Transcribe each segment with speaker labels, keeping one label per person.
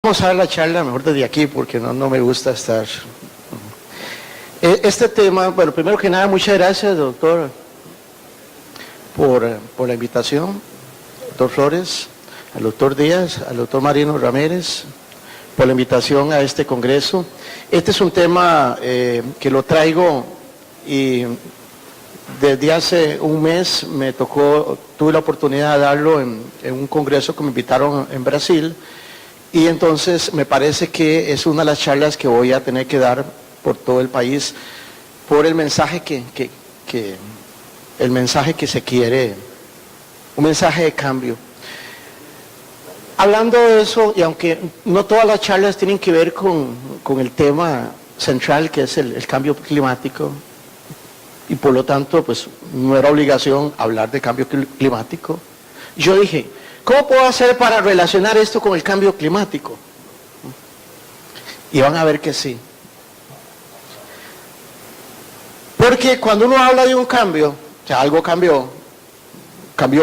Speaker 1: Vamos a ver la charla mejor desde aquí porque no me gusta estar. Este tema, bueno, primero que nada, muchas gracias, doctor, por la invitación, doctor Flores, al doctor Díaz, al doctor Marino Ramírez, por la invitación a este congreso. Este es un tema que lo traigo y desde hace un mes tuve la oportunidad de darlo en un congreso que me invitaron en Brasil, y entonces me parece que es una de las charlas que voy a tener que dar por todo el país, por el mensaje el mensaje que se quiere, un mensaje de cambio. Hablando de eso, y aunque no todas las charlas tienen que ver con el tema central, que es el cambio climático, y por lo tanto, pues no era obligación hablar de cambio climático, yo dije, ¿cómo puedo hacer para relacionar esto con el cambio climático? Y van a ver que sí. Porque cuando uno habla de un cambio, o sea, algo cambió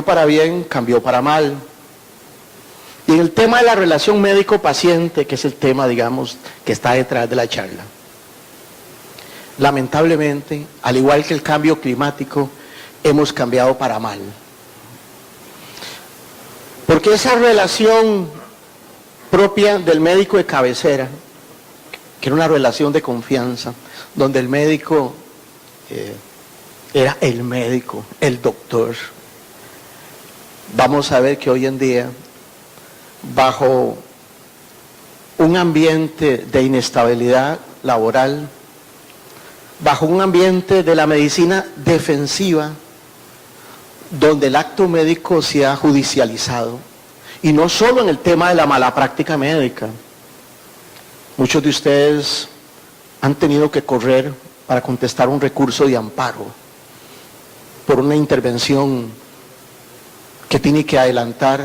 Speaker 1: para bien, cambió para mal. Y en el tema de la relación médico-paciente, que es el tema, digamos, que está detrás de la charla, lamentablemente, al igual que el cambio climático, hemos cambiado para mal. Porque esa relación propia del médico de cabecera, que era una relación de confianza, donde el médico era el médico, el doctor, vamos a ver que hoy en día, bajo un ambiente de inestabilidad laboral, bajo un ambiente de la medicina defensiva, donde el acto médico se ha judicializado, y no solo en el tema de la mala práctica médica. Muchos de ustedes han tenido que correr para contestar un recurso de amparo por una intervención que tiene que adelantar,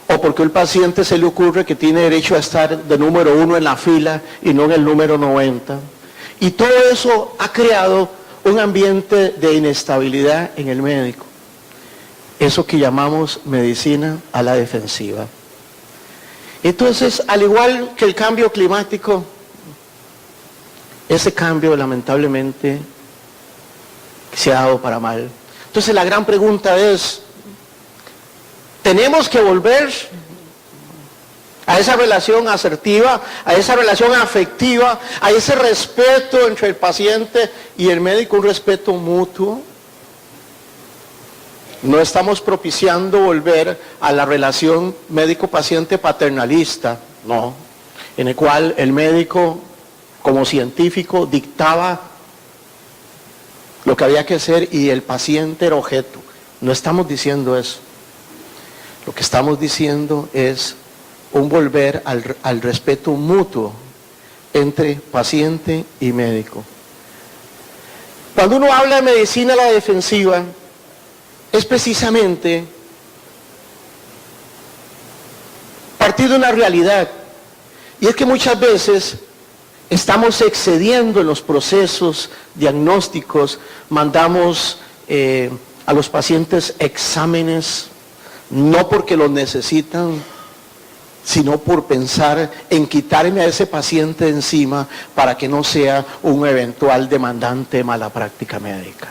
Speaker 1: o porque al paciente se le ocurre que tiene derecho a estar de número 1 en la fila y no en el número 90. Y todo eso ha creado un ambiente de inestabilidad en el médico. Eso que llamamos medicina a la defensiva. Entonces, al igual que el cambio climático, ese cambio lamentablemente se ha dado para mal. Entonces la gran pregunta es, ¿tenemos que volver a esa relación asertiva, a esa relación afectiva, a ese respeto entre el paciente y el médico, un respeto mutuo? No estamos propiciando volver a la relación médico-paciente paternalista, no, en el cual el médico como científico dictaba lo que había que hacer y el paciente era objeto. No estamos diciendo eso. Lo que estamos diciendo es un volver al respeto mutuo entre paciente y médico. Cuando uno habla de medicina a la defensiva, es precisamente partir de una realidad, y es que muchas veces estamos excediendo en los procesos diagnósticos, mandamos a los pacientes exámenes, no porque los necesitan, sino por pensar en quitarme a ese paciente de encima para que no sea un eventual demandante de mala práctica médica.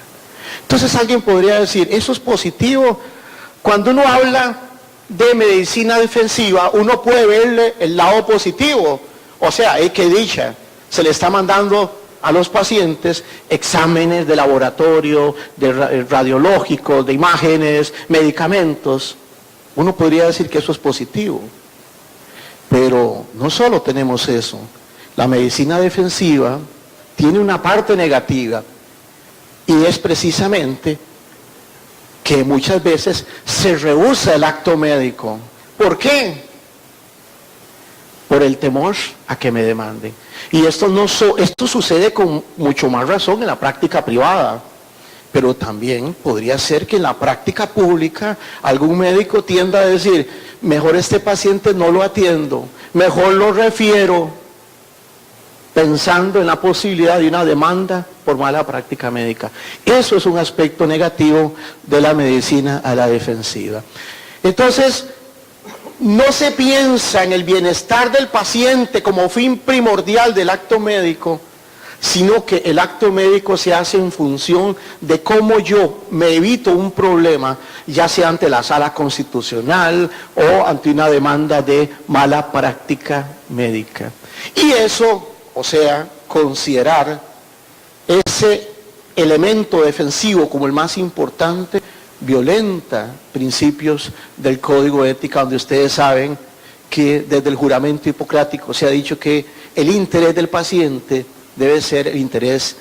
Speaker 1: Entonces alguien podría decir, eso es positivo. Cuando uno habla de medicina defensiva, uno puede verle el lado positivo. O sea, que dicha, se le está mandando a los pacientes exámenes de laboratorio, de radiológicos, de imágenes, medicamentos. Uno podría decir que eso es positivo. Pero no solo tenemos eso. La medicina defensiva tiene una parte negativa, y es precisamente que muchas veces se rehúsa el acto médico. ¿Por qué? Por el temor a que me demanden. Y esto sucede con mucho más razón en la práctica privada, pero también podría ser que en la práctica pública algún médico tienda a decir, mejor este paciente no lo atiendo, mejor lo refiero, pensando en la posibilidad de una demanda por mala práctica médica. Eso es un aspecto negativo de la medicina a la defensiva. Entonces, no se piensa en el bienestar del paciente como fin primordial del acto médico, sino que el acto médico se hace en función de cómo yo me evito un problema, ya sea ante la sala constitucional o ante una demanda de mala práctica médica. Y eso, o sea, considerar ese elemento defensivo como el más importante, violenta principios del Código de Ética, donde ustedes saben que desde el juramento hipocrático se ha dicho que el interés del paciente debe ser el interés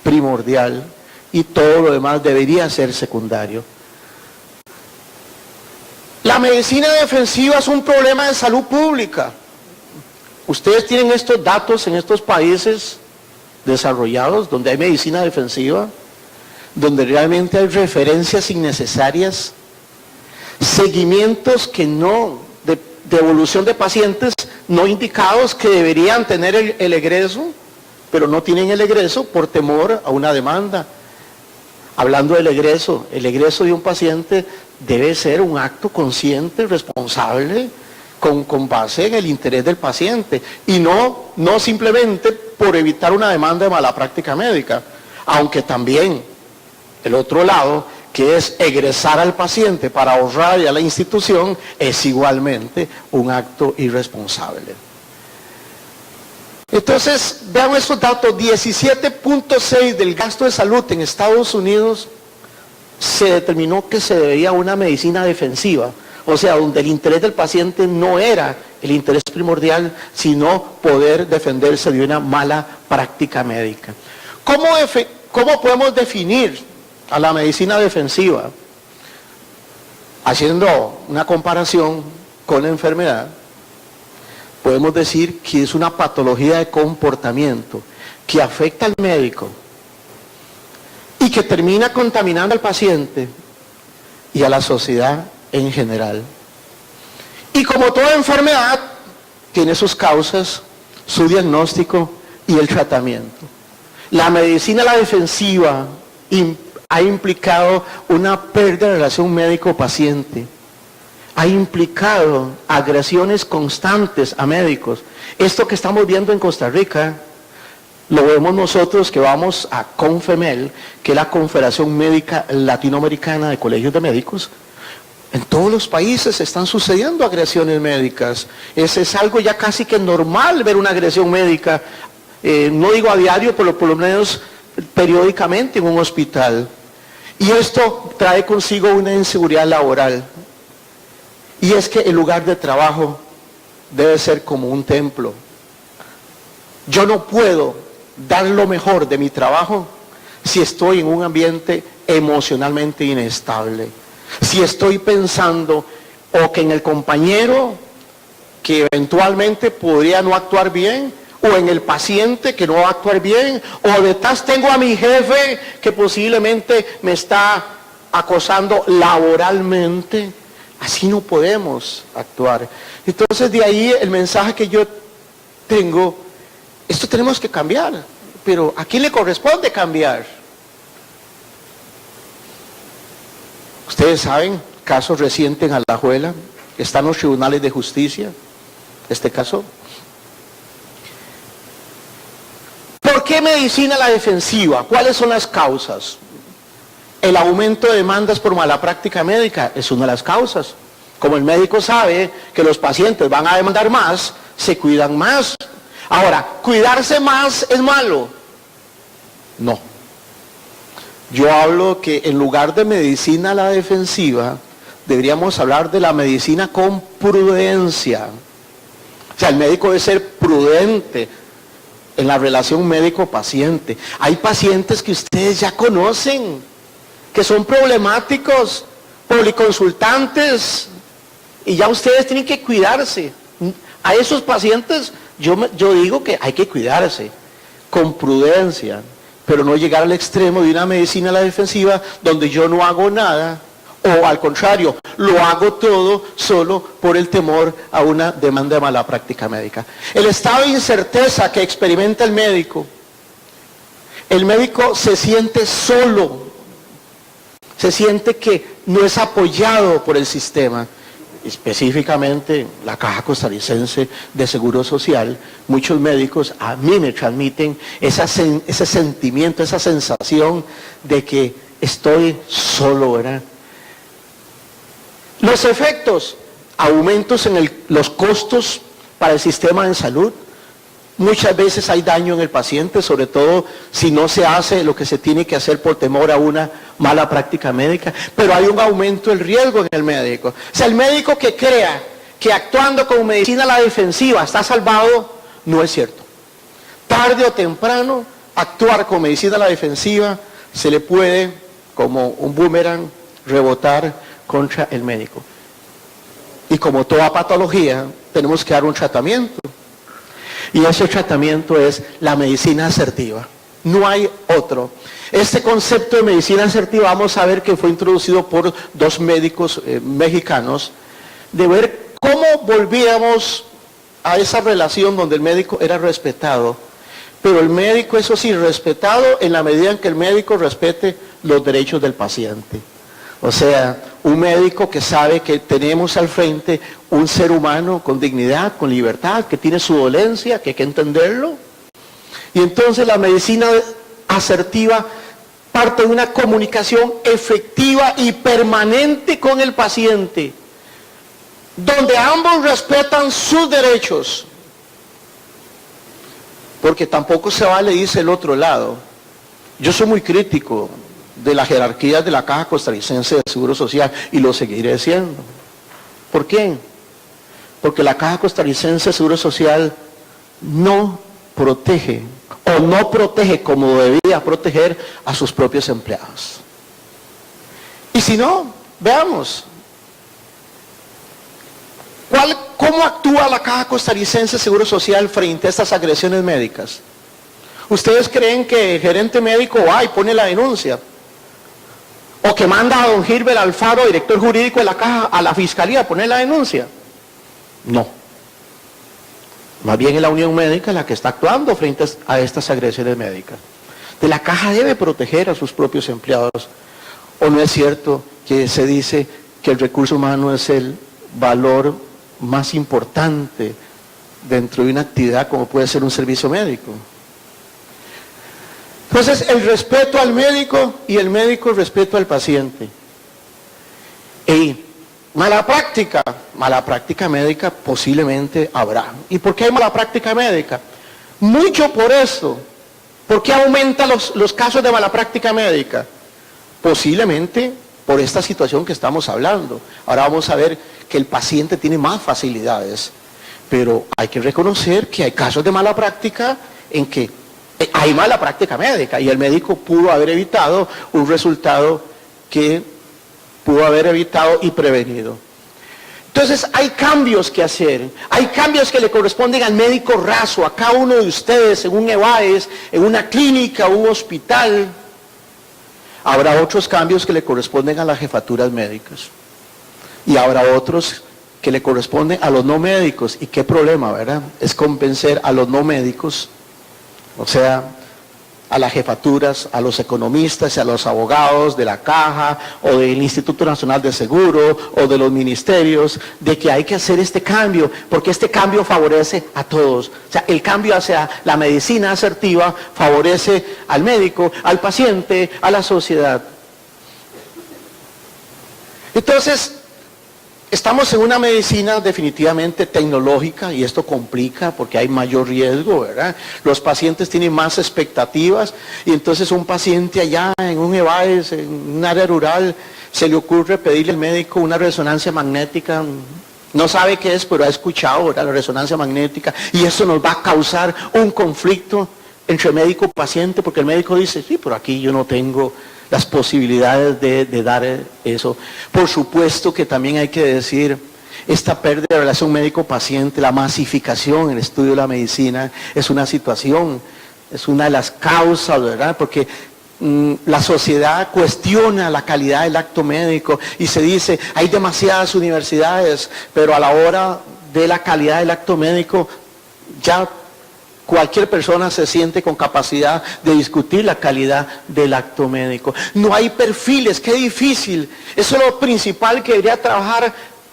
Speaker 1: primordial y todo lo demás debería ser secundario. La medicina defensiva es un problema de salud pública. Ustedes tienen estos datos en estos países desarrollados donde hay medicina defensiva, donde realmente hay referencias innecesarias, seguimientos que no, de evolución de pacientes no indicados que deberían tener el egreso, pero no tienen el egreso por temor a una demanda. Hablando del egreso, el egreso de un paciente debe ser un acto consciente, responsable, con base en el interés del paciente, y no simplemente por evitar una demanda de mala práctica médica, aunque también el otro lado, que es egresar al paciente para ahorrar a la institución, es igualmente un acto irresponsable. Entonces, vean estos datos, 17.6 del gasto de salud en Estados Unidos se determinó que se debía a una medicina defensiva, o sea, donde el interés del paciente no era el interés primordial, sino poder defenderse de una mala práctica médica. ¿Cómo podemos definir a la medicina defensiva? Haciendo una comparación con la enfermedad, podemos decir que es una patología de comportamiento que afecta al médico y que termina contaminando al paciente y a la sociedad en general. Y como toda enfermedad, tiene sus causas, su diagnóstico y el tratamiento. La medicina defensiva ha implicado una pérdida de relación médico-paciente. Ha implicado agresiones constantes a médicos. Esto que estamos viendo en Costa Rica, lo vemos nosotros que vamos a CONFEMEL, que es la Confederación Médica Latinoamericana de Colegios de Médicos. En todos los países están sucediendo agresiones médicas. Es algo ya casi que normal ver una agresión médica, no digo a diario, pero por lo menos periódicamente en un hospital. Y esto trae consigo una inseguridad laboral. Y es que el lugar de trabajo debe ser como un templo. Yo no puedo dar lo mejor de mi trabajo si estoy en un ambiente emocionalmente inestable. Si estoy pensando o que en el compañero que eventualmente podría no actuar bien, o en el paciente que no va a actuar bien, o detrás tengo a mi jefe que posiblemente me está acosando laboralmente. Así no podemos actuar. Entonces de ahí el mensaje que yo tengo, esto tenemos que cambiar, pero ¿a quién le corresponde cambiar? Ustedes saben, caso reciente en Alajuela, están los tribunales de justicia, este caso. ¿Por qué medicina la defensiva? ¿Cuáles son las causas? El aumento de demandas por mala práctica médica es una de las causas. Como el médico sabe que los pacientes van a demandar más, se cuidan más. Ahora, ¿cuidarse más es malo? No. Yo hablo que en lugar de medicina a la defensiva, deberíamos hablar de la medicina con prudencia. O sea, el médico debe ser prudente en la relación médico-paciente. Hay pacientes que ustedes ya conocen, que son problemáticos, policonsultantes, y ya ustedes tienen que cuidarse. A esos pacientes yo digo que hay que cuidarse con prudencia, pero no llegar al extremo de una medicina a la defensiva donde yo no hago nada, o al contrario, lo hago todo solo por el temor a una demanda de mala práctica médica. El estado de incerteza que experimenta el médico se siente solo, se siente que no es apoyado por el sistema. específicamente la Caja Costarricense de Seguro Social, muchos médicos a mí me transmiten ese sentimiento, esa sensación de que estoy solo, ¿verdad? Los efectos, aumentos en los costos para el sistema de salud. Muchas veces hay daño en el paciente, sobre todo si no se hace lo que se tiene que hacer por temor a una mala práctica médica, pero hay un aumento del riesgo en el médico. O sea, el médico que crea que actuando con medicina a la defensiva está salvado, no es cierto. Tarde o temprano, actuar con medicina a la defensiva se le puede, como un boomerang, rebotar contra el médico. Y como toda patología, tenemos que dar un tratamiento. Y ese tratamiento es la medicina asertiva. No hay otro. Este concepto de medicina asertiva, vamos a ver que fue introducido por dos médicos mexicanos, de ver cómo volvíamos a esa relación donde el médico era respetado, pero el médico, eso sí, respetado en la medida en que el médico respete los derechos del paciente. O sea, un médico que sabe que tenemos al frente un ser humano con dignidad, con libertad, que tiene su dolencia, que hay que entenderlo. Y entonces la medicina asertiva parte de una comunicación efectiva y permanente con el paciente, donde ambos respetan sus derechos. Porque tampoco se vale, dice el otro lado. Yo soy muy crítico de la jerarquía de la Caja Costarricense de Seguro Social y lo seguiré siendo. ¿Por qué? Porque la Caja Costarricense de Seguro Social no protege o no protege como debía proteger a sus propios empleados. Y si no, veamos. ¿Cómo actúa la Caja Costarricense de Seguro Social frente a estas agresiones médicas? ¿Ustedes creen que el gerente médico va y pone la denuncia? ¿O que manda a don Gilbert Alfaro, director jurídico de la Caja, a la Fiscalía a poner la denuncia? No. Más bien es la Unión Médica la que está actuando frente a estas agresiones médicas. De la Caja debe proteger a sus propios empleados. ¿O no es cierto que se dice que el recurso humano es el valor más importante dentro de una actividad como puede ser un servicio médico? Entonces, el respeto al médico y el médico el respeto al paciente. Y mala práctica médica posiblemente habrá. ¿Y por qué hay mala práctica médica? Mucho por eso. ¿Por qué aumentan los casos de mala práctica médica? Posiblemente por esta situación que estamos hablando. Ahora vamos a ver que el paciente tiene más facilidades, pero hay que reconocer que hay casos de mala práctica en que hay mala práctica médica y el médico pudo haber evitado un resultado que pudo haber evitado y prevenido. Entonces hay cambios que hacer, hay cambios que le corresponden al médico raso, a cada uno de ustedes, en un EVAES, en una clínica, un hospital. Habrá otros cambios que le corresponden a las jefaturas médicas. Y habrá otros que le corresponden a los no médicos. ¿Y qué problema, verdad? Es convencer a los no médicos, o sea, a las jefaturas, a los economistas y a los abogados de la Caja o del Instituto Nacional de Seguro o de los ministerios, de que hay que hacer este cambio, porque este cambio favorece a todos. O sea, el cambio hacia la medicina asertiva favorece al médico, al paciente, a la sociedad. Entonces, estamos en una medicina definitivamente tecnológica y esto complica porque hay mayor riesgo, ¿verdad? Los pacientes tienen más expectativas y entonces un paciente allá en un EVAES, en un área rural, se le ocurre pedirle al médico una resonancia magnética, no sabe qué es, pero ha escuchado, ¿verdad?, la resonancia magnética, y eso nos va a causar un conflicto entre médico y paciente porque el médico dice, sí, pero aquí yo no tengo las posibilidades de dar eso. Por supuesto que también hay que decir, esta pérdida de relación médico-paciente, la masificación en el estudio de la medicina, es una situación, es una de las causas, ¿verdad? Porque la sociedad cuestiona la calidad del acto médico y se dice, hay demasiadas universidades, pero a la hora de la calidad del acto médico, ya cualquier persona se siente con capacidad de discutir la calidad del acto médico. No hay perfiles, qué difícil. Eso es lo principal que debería trabajar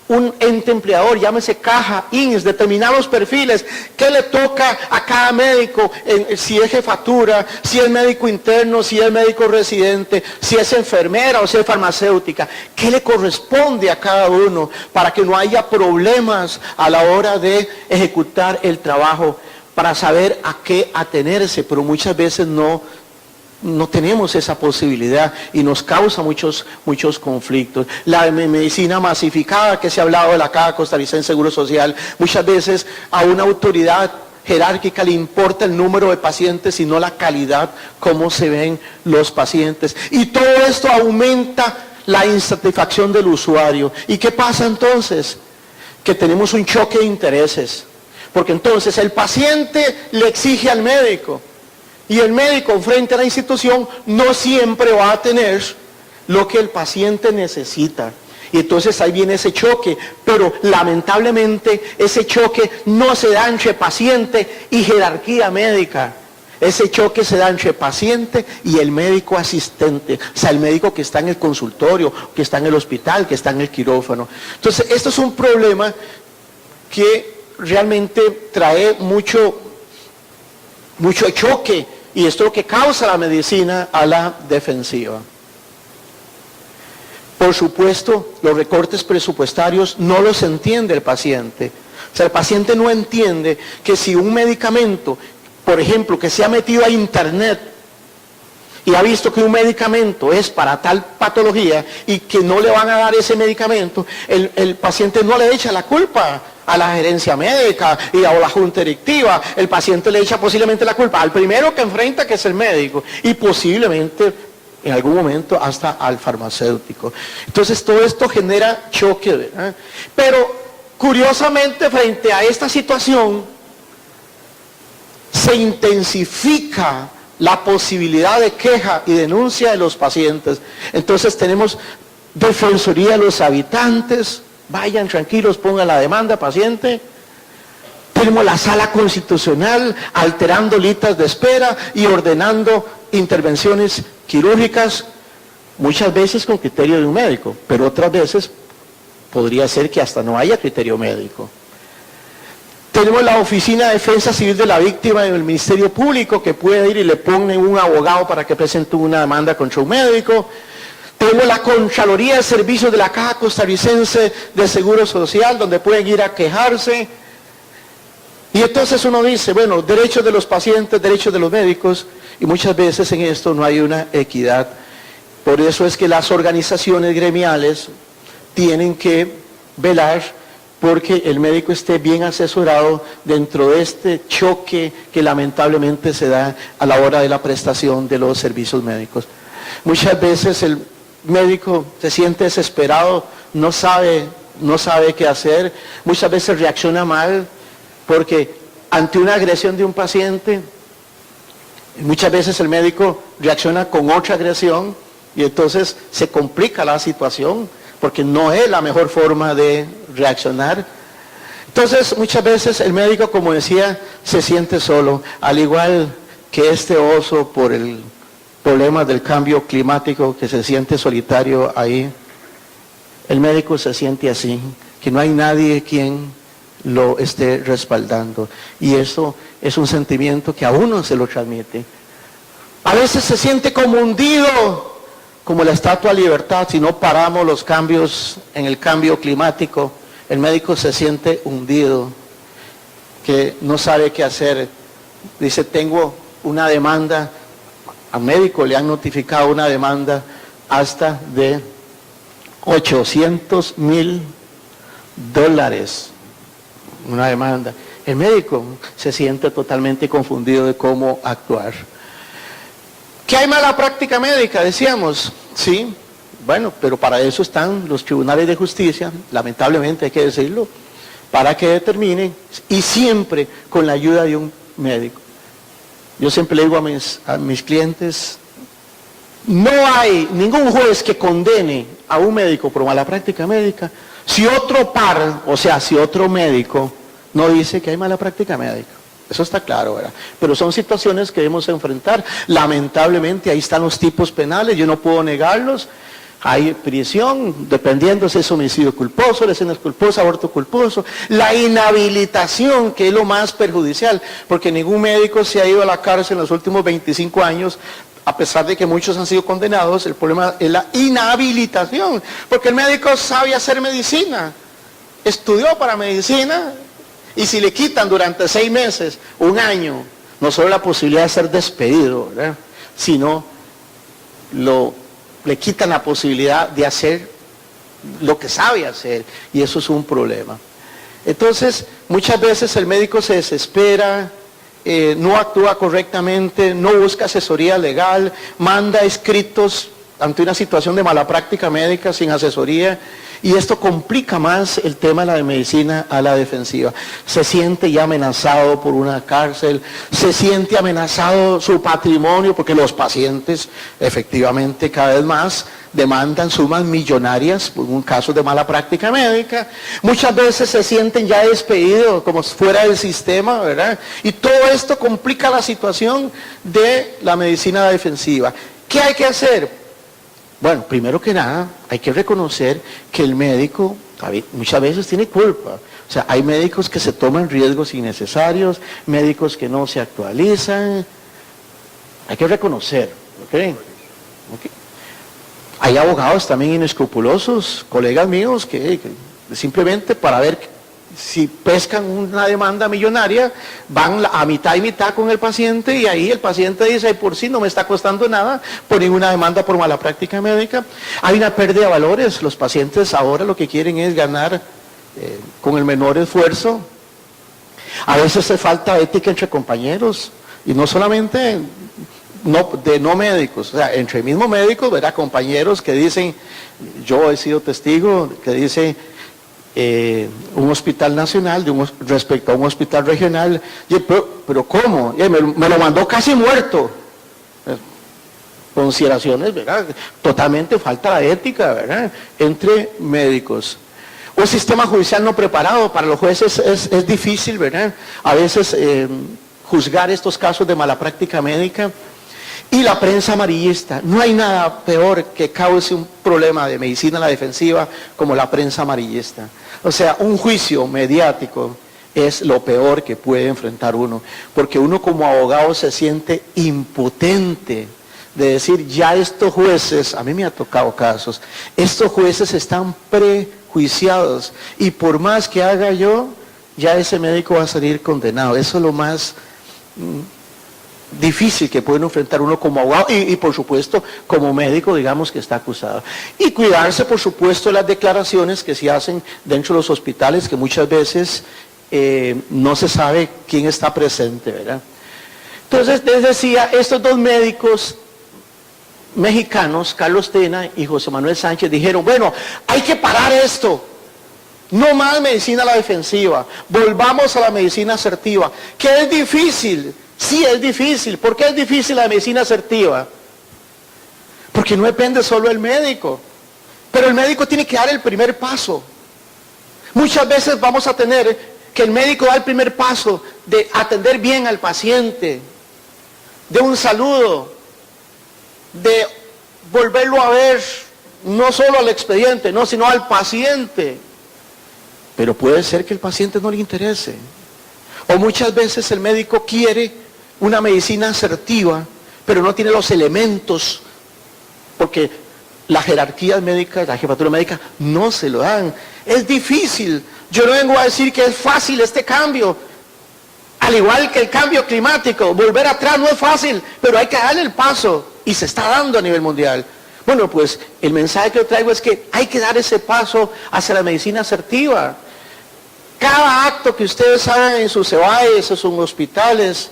Speaker 1: un ente empleador, llámese caja, INS, determinados perfiles, qué le toca a cada médico, si es jefatura, si es médico interno, si es médico residente, si es enfermera o si es farmacéutica, qué le corresponde a cada uno para que no haya problemas a la hora de ejecutar el trabajo, para saber a qué atenerse, pero muchas veces no tenemos esa posibilidad y nos causa muchos conflictos. La medicina masificada que se ha hablado de la Caja Costarricense de Seguro Social, muchas veces a una autoridad jerárquica le importa el número de pacientes y no la calidad, cómo se ven los pacientes. Y todo esto aumenta la insatisfacción del usuario. ¿Y qué pasa entonces? Que tenemos un choque de intereses. Porque entonces el paciente le exige al médico. Y el médico frente a la institución no siempre va a tener lo que el paciente necesita. Y entonces ahí viene ese choque, pero lamentablemente ese choque no se da entre paciente y jerarquía médica. Ese choque se da entre paciente y el médico asistente, o sea, el médico que está en el consultorio, que está en el hospital, que está en el quirófano. Entonces, esto es un problema que realmente trae mucho choque. Y esto es lo que causa la medicina a la defensiva. Por supuesto, los recortes presupuestarios no los entiende el paciente. O sea, el paciente no entiende que si un medicamento, por ejemplo, que se ha metido a internet y ha visto que un medicamento es para tal patología y que no le van a dar ese medicamento, el paciente no le echa la culpa a la gerencia médica o a la junta directiva. El paciente le echa posiblemente la culpa al primero que enfrenta, que es el médico, y posiblemente en algún momento hasta al farmacéutico. Entonces todo esto genera choque, ¿verdad? Pero curiosamente frente a esta situación se intensifica la posibilidad de queja y denuncia de los pacientes. Entonces tenemos defensoría de los habitantes. Vayan tranquilos, pongan la demanda, paciente. Tenemos la sala constitucional alterando listas de espera y ordenando intervenciones quirúrgicas, muchas veces con criterio de un médico, pero otras veces podría ser que hasta no haya criterio médico. Tenemos la Oficina de Defensa Civil de la Víctima del Ministerio Público, que puede ir y le pone un abogado para que presente una demanda contra un médico. Tenemos la Contraloría de Servicios de la Caja Costarricense de Seguro Social, donde pueden ir a quejarse. Y entonces uno dice, bueno, derechos de los pacientes, derechos de los médicos, y muchas veces en esto no hay una equidad. Por eso es que las organizaciones gremiales tienen que velar porque el médico esté bien asesorado dentro de este choque que lamentablemente se da a la hora de la prestación de los servicios médicos. Muchas veces el médico se siente desesperado, no sabe qué hacer, muchas veces reacciona mal, porque ante una agresión de un paciente, muchas veces el médico reacciona con otra agresión y entonces se complica la situación, porque no es la mejor forma de reaccionar. Entonces muchas veces el médico, como decía, se siente solo, al igual que este oso por el problema del cambio climático, que se siente solitario ahí. El médico se siente así, que no hay nadie quien lo esté respaldando. Y eso es un sentimiento que a uno se lo transmite. A veces se siente como hundido, como la Estatua de Libertad. Si no paramos los cambios en el cambio climático, el médico se siente hundido, que no sabe qué hacer. Dice, tengo una demanda. Al médico le han notificado una demanda hasta de $800,000. Una demanda. El médico se siente totalmente confundido de cómo actuar. ¿Qué hay mala práctica médica? Decíamos, sí, bueno, pero para eso están los tribunales de justicia, lamentablemente hay que decirlo, para que determinen, y siempre con la ayuda de un médico. Yo siempre le digo a mis clientes, no hay ningún juez que condene a un médico por mala práctica médica si otro par, o sea, si otro médico no dice que hay mala práctica médica. Eso está claro, ¿verdad? Pero son situaciones que debemos enfrentar. Lamentablemente ahí están los tipos penales, yo no puedo negarlos, Hay prisión, dependiendo si es homicidio culposo, lesión culposa, aborto culposo. La inhabilitación, que es lo más perjudicial, porque ningún médico se ha ido a la cárcel en los últimos 25 años, a pesar de que muchos han sido condenados. El problema es la inhabilitación, porque el médico sabe hacer medicina, estudió para medicina, y si le quitan durante 6 meses, 1 año, no solo la posibilidad de ser despedido, ¿verdad?, sino le quitan la posibilidad de hacer lo que sabe hacer, y eso es un problema. Entonces, muchas veces el médico se desespera, no actúa correctamente, no busca asesoría legal, manda escritos ante una situación de mala práctica médica sin asesoría, y esto complica más el tema de la medicina a la defensiva. Se siente ya amenazado por una cárcel, se siente amenazado su patrimonio, porque los pacientes efectivamente cada vez más demandan sumas millonarias por un caso de mala práctica médica. Muchas veces se sienten ya despedidos, como fuera del sistema, ¿verdad? Y todo esto complica la situación de la medicina defensiva. ¿Qué hay que hacer? Bueno, primero que nada, hay que reconocer que el médico muchas veces tiene culpa. O sea, hay médicos que se toman riesgos innecesarios, médicos que no se actualizan. Hay que reconocer, ¿ok? Hay abogados también inescrupulosos, colegas míos, que simplemente para ver si pescan una demanda millonaria, van a mitad y mitad con el paciente, y ahí el paciente dice: "Ay, por sí no me está costando nada por ninguna demanda por mala práctica médica". Hay una pérdida de valores. Los pacientes ahora lo que quieren es ganar con el menor esfuerzo. A veces se falta ética entre compañeros, y no solamente de no médicos, o sea, entre mismos médicos, ¿verdad?, compañeros que dicen, yo he sido testigo, que dice un hospital nacional respecto a un hospital regional: pero ¿cómo? Me lo mandó casi muerto. Consideraciones, ¿verdad? Totalmente falta la ética, ¿verdad?, entre médicos. Un sistema judicial no preparado. Para los jueces es difícil, ¿verdad?, a veces juzgar estos casos de mala práctica médica. Y la prensa amarillista. No hay nada peor que cause un problema de medicina a la defensiva como la prensa amarillista. O sea, un juicio mediático es lo peor que puede enfrentar uno, porque uno como abogado se siente impotente de decir: ya estos jueces, a mí me ha tocado casos, estos jueces están prejuiciados, y por más que haga yo, ya ese médico va a salir condenado. Eso es lo más difícil que pueden enfrentar uno como abogado, y por supuesto como médico, digamos, que está acusado. Y cuidarse, por supuesto, de las declaraciones que se hacen dentro de los hospitales, que muchas veces no se sabe quién está presente, ¿verdad? Entonces, les decía, estos 2 médicos mexicanos, Carlos Tena y José Manuel Sánchez, dijeron: bueno, hay que parar esto. No más medicina a la defensiva, volvamos a la medicina asertiva, que es difícil. Sí, es difícil. ¿Por qué es difícil la medicina asertiva? Porque no depende solo del médico, pero el médico tiene que dar el primer paso. Muchas veces vamos a tener que el médico da el primer paso de atender bien al paciente, de un saludo, de volverlo a ver, no solo al expediente, no, sino al paciente. Pero puede ser que el paciente no le interese. O muchas veces el médico quiere una medicina asertiva, pero no tiene los elementos, porque la jerarquía médica, la jefatura médica no se lo dan. Es difícil. Yo no vengo a decir que es fácil este cambio. Al igual que el cambio climático, volver atrás no es fácil, pero hay que darle el paso, y se está dando a nivel mundial. Bueno, pues el mensaje que yo traigo es que hay que dar ese paso hacia la medicina asertiva. Cada acto que ustedes hagan en sus CEBAES, en sus hospitales,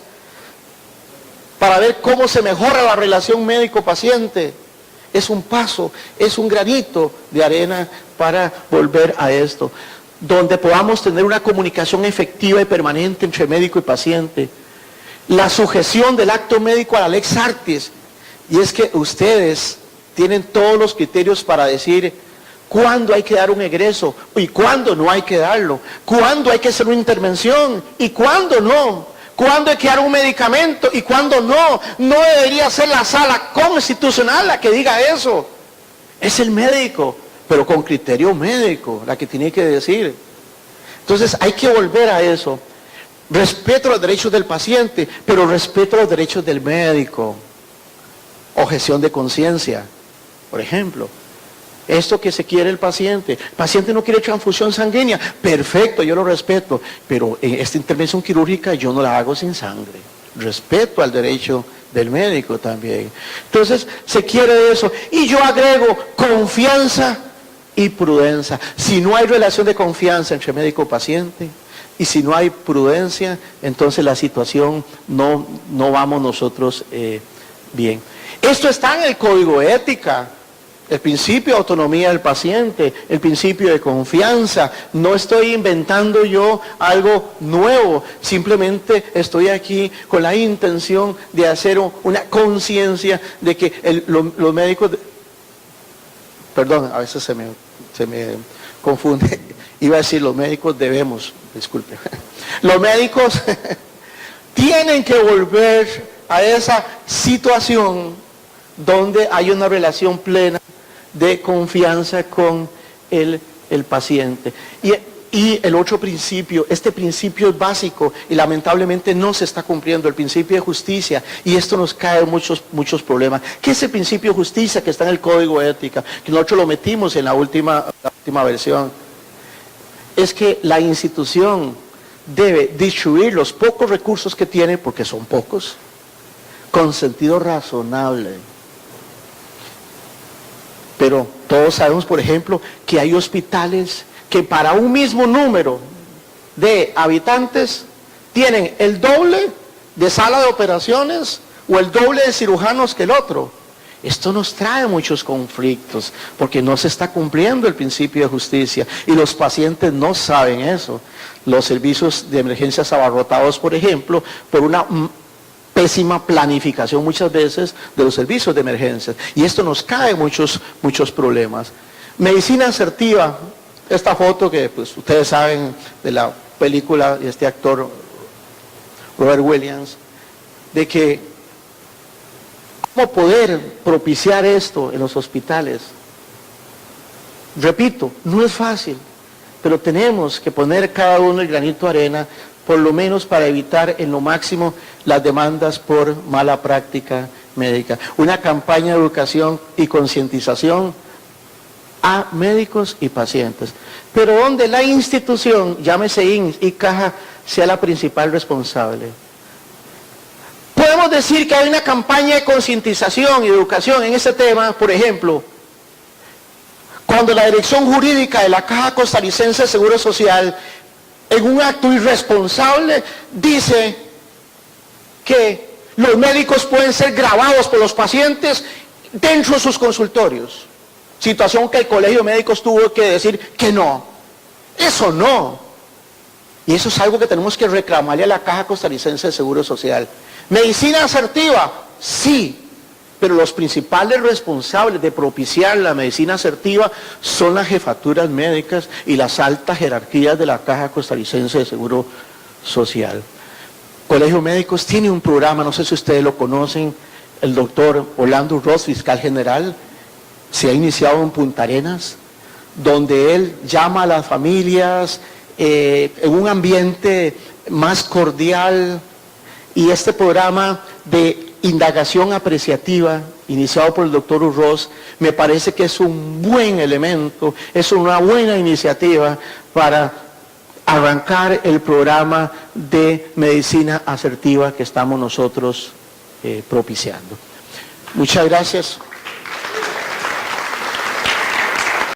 Speaker 1: para ver cómo se mejora la relación médico-paciente, es un paso, es un granito de arena para volver a esto, donde podamos tener una comunicación efectiva y permanente entre médico y paciente. La sujeción del acto médico a la lex artis, y es que ustedes tienen todos los criterios para decir cuándo hay que dar un egreso y cuándo no hay que darlo, cuándo hay que hacer una intervención y cuándo no, cuándo hay que dar un medicamento y cuándo no. No debería ser la sala constitucional la que diga eso. Es el médico, pero con criterio médico, la que tiene que decir. Entonces hay que volver a eso. Respeto los derechos del paciente, pero respeto los derechos del médico. Objeción de conciencia, por ejemplo. Esto que se quiere el paciente no quiere transfusión sanguínea, perfecto, yo lo respeto, pero en esta intervención quirúrgica yo no la hago sin sangre. Respeto al derecho del médico también. Entonces, se quiere eso. Y yo agrego confianza y prudencia. Si no hay relación de confianza entre médico y paciente, y si no hay prudencia, entonces la situación no vamos nosotros bien. Esto está en el código de ética. El principio de autonomía del paciente, el principio de confianza. No estoy inventando yo algo nuevo, simplemente estoy aquí con la intención de hacer una conciencia de que los médicos, perdón, a veces se me confunde, iba a decir los médicos debemos, disculpe, los médicos tienen que volver a esa situación donde hay una relación plena de confianza con el paciente. Y el otro principio, este principio es básico y lamentablemente no se está cumpliendo, el principio de justicia, y esto nos cae muchos problemas. ¿Qué es el principio de justicia que está en el código de ética? Que nosotros lo metimos en la última versión. Es que la institución debe distribuir los pocos recursos que tiene, porque son pocos, con sentido razonable. Pero todos sabemos, por ejemplo, que hay hospitales que para un mismo número de habitantes tienen el doble de sala de operaciones o el doble de cirujanos que el otro. Esto nos trae muchos conflictos porque no se está cumpliendo el principio de justicia y los pacientes no saben eso. Los servicios de emergencias abarrotados, por ejemplo, por una pésima planificación muchas veces de los servicios de emergencias. Y esto nos cae muchos problemas. Medicina asertiva, esta foto que pues ustedes saben de la película de este actor Robert Williams, de que cómo poder propiciar esto en los hospitales. Repito, no es fácil, pero tenemos que poner cada uno el granito de arena, por lo menos para evitar en lo máximo las demandas por mala práctica médica. Una campaña de educación y concientización a médicos y pacientes, pero donde la institución, llámese INS y Caja, sea la principal responsable. Podemos decir que hay una campaña de concientización y educación en ese tema, por ejemplo, cuando la dirección jurídica de la Caja Costarricense de Seguro Social, en un acto irresponsable, dice que los médicos pueden ser grabados por los pacientes dentro de sus consultorios. Situación que el Colegio de Médicos tuvo que decir que no. Eso no. Y eso es algo que tenemos que reclamarle a la Caja Costarricense de Seguro Social. Medicina asertiva, sí. Pero los principales responsables de propiciar la medicina asertiva son las jefaturas médicas y las altas jerarquías de la Caja Costarricense de Seguro Social. Colegio de Médicos tiene un programa, no sé si ustedes lo conocen, el doctor Orlando Ross, fiscal general, se ha iniciado en Punta Arenas, donde él llama a las familias en un ambiente más cordial, y este programa de indagación apreciativa, iniciado por el doctor Urroz, me parece que es un buen elemento, es una buena iniciativa para arrancar el programa de medicina asertiva que estamos nosotros propiciando. Muchas gracias.